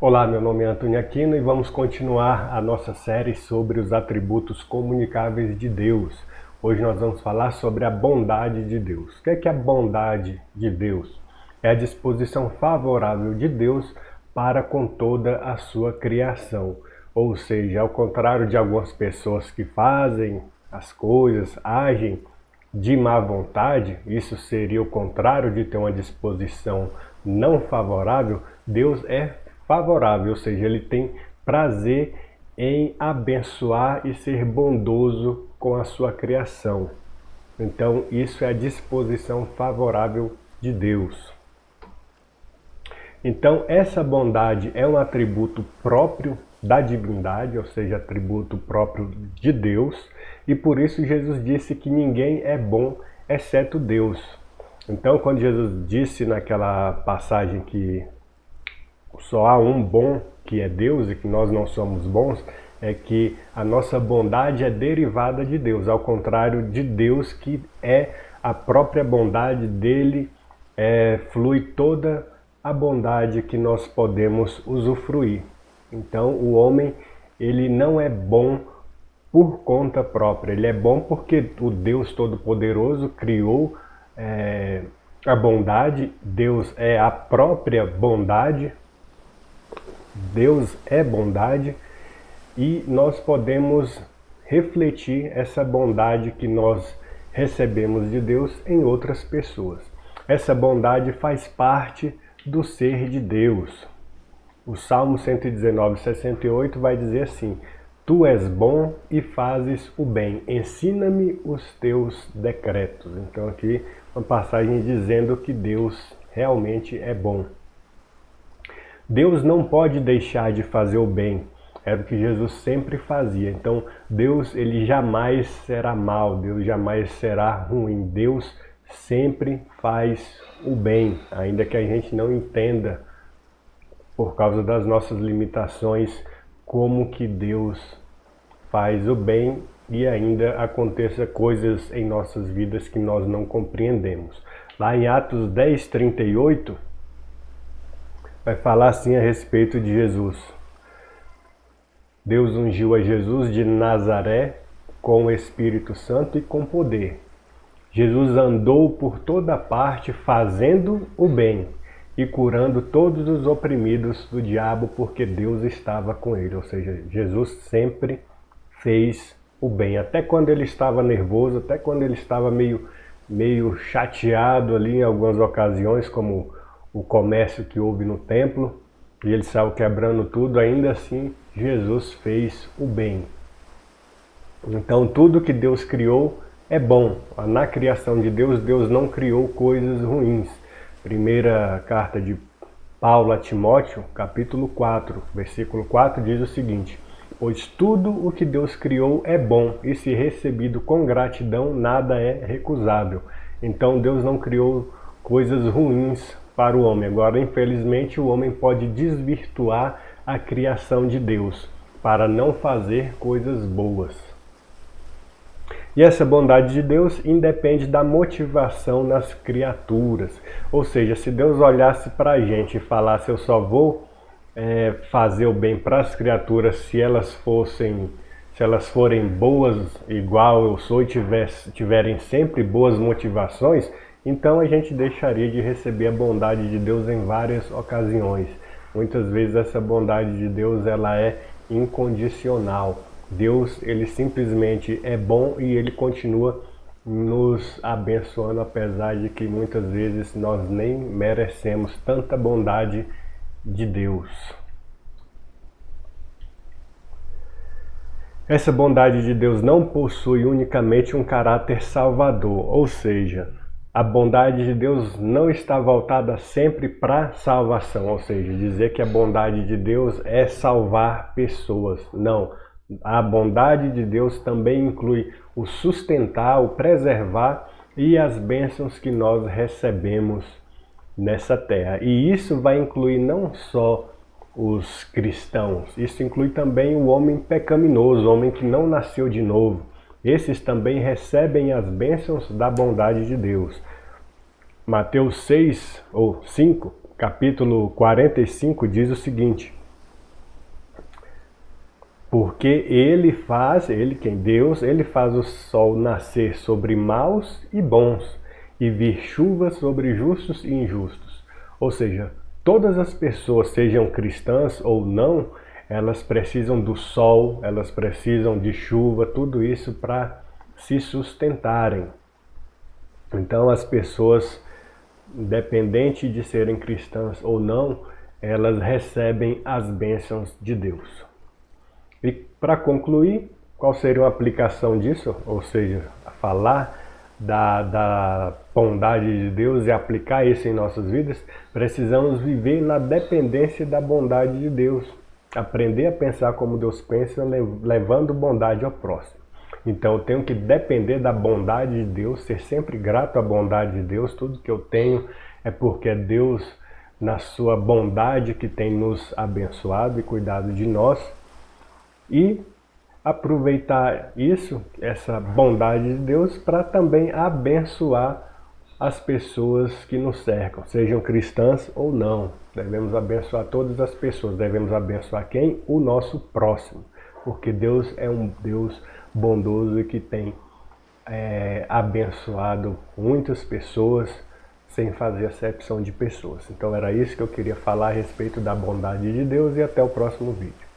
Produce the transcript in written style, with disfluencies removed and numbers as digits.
Olá, meu nome é Antônio Aquino e vamos continuar a nossa série sobre os atributos comunicáveis de Deus. Hoje nós vamos falar sobre a bondade de Deus. O que é a bondade de Deus? É a disposição favorável de Deus para com toda a sua criação. Ou seja, ao contrário de algumas pessoas que fazem as coisas, agem de má vontade, isso seria o contrário de ter uma disposição não favorável. Deus é favorável, ou seja, ele tem prazer em abençoar e ser bondoso com a sua criação. Então, isso é a disposição favorável de Deus. Então, essa bondade é um atributo próprio da divindade, ou seja, atributo próprio de Deus, e por isso Jesus disse que ninguém é bom exceto Deus. Então, quando Jesus disse naquela passagem que só há um bom, que é Deus, e que nós não somos bons, é que a nossa bondade é derivada de Deus, ao contrário de Deus, que é a própria bondade dele, flui toda a bondade que nós podemos usufruir. Então o homem, ele não é bom por conta própria, ele é bom porque o Deus Todo-Poderoso criou a bondade. Deus é a própria bondade, Deus é bondade, e nós podemos refletir essa bondade que nós recebemos de Deus em outras pessoas. Essa bondade faz parte do ser de Deus. O Salmo 119:68 vai dizer assim: Tu és bom e fazes o bem, ensina-me os teus decretos. Então aqui uma passagem dizendo que Deus realmente é bom. Deus não pode deixar de fazer o bem, era o que Jesus sempre fazia. Então Deus, ele jamais será mal, Deus jamais será ruim, Deus sempre faz o bem, ainda que a gente não entenda, por causa das nossas limitações, como que Deus faz o bem e ainda aconteça coisas em nossas vidas que nós não compreendemos. Lá em Atos 10:38, vai falar assim a respeito de Jesus. Deus ungiu a Jesus de Nazaré com o Espírito Santo e com poder. Jesus andou por toda parte fazendo o bem e curando todos os oprimidos do diabo, porque Deus estava com ele. Ou seja, Jesus sempre fez o bem, até quando ele estava nervoso, até quando ele estava meio chateado ali em algumas ocasiões, como o comércio que houve no templo, e ele saiu quebrando tudo, ainda assim Jesus fez o bem. Então tudo que Deus criou é bom. Na criação de Deus, Deus não criou coisas ruins. Primeira carta de Paulo a Timóteo, capítulo 4, versículo 4, diz o seguinte: Pois tudo o que Deus criou é bom, e se recebido com gratidão, nada é recusável. Então Deus não criou coisas ruins para o homem. Agora, infelizmente, o homem pode desvirtuar a criação de Deus para não fazer coisas boas. E essa bondade de Deus independe da motivação nas criaturas. Ou seja, se Deus olhasse para a gente e falasse: eu só vou fazer o bem para as criaturas se elas forem boas igual eu sou e tiverem sempre boas motivações, então a gente deixaria de receber a bondade de Deus em várias ocasiões. Muitas vezes essa bondade de Deus, ela é incondicional. Deus, ele simplesmente é bom e ele continua nos abençoando, apesar de que muitas vezes nós nem merecemos tanta bondade de Deus. Essa bondade de Deus não possui unicamente um caráter salvador, ou seja, a bondade de Deus não está voltada sempre para salvação, ou seja, dizer que a bondade de Deus é salvar pessoas. Não, a bondade de Deus também inclui o sustentar, o preservar e as bênçãos que nós recebemos nessa terra. E isso vai incluir não só os cristãos, isso inclui também o homem pecaminoso, o homem que não nasceu de novo. Esses também recebem as bênçãos da bondade de Deus. Mateus 6 ou 5, capítulo 45, diz o seguinte: Porque ele quem Deus, ele faz o sol nascer sobre maus e bons, e vir chuva sobre justos e injustos. Ou seja, todas as pessoas, sejam cristãs ou não, elas precisam do sol, elas precisam de chuva, tudo isso para se sustentarem. Então as pessoas, independente de serem cristãs ou não, elas recebem as bênçãos de Deus. E para concluir, qual seria uma aplicação disso? Ou seja, falar da bondade de Deus e aplicar isso em nossas vidas, precisamos viver na dependência da bondade de Deus. Aprender a pensar como Deus pensa, levando bondade ao próximo. Então eu tenho que depender da bondade de Deus, ser sempre grato à bondade de Deus. Tudo que eu tenho é porque é Deus, na sua bondade, que tem nos abençoado e cuidado de nós. E aproveitar isso, essa bondade de Deus, para também abençoar as pessoas que nos cercam, sejam cristãs ou não. Devemos abençoar todas as pessoas. Devemos abençoar quem? O nosso próximo. Porque Deus é um Deus bondoso e que tem abençoado muitas pessoas sem fazer acepção de pessoas. Então era isso que eu queria falar a respeito da bondade de Deus, e até o próximo vídeo.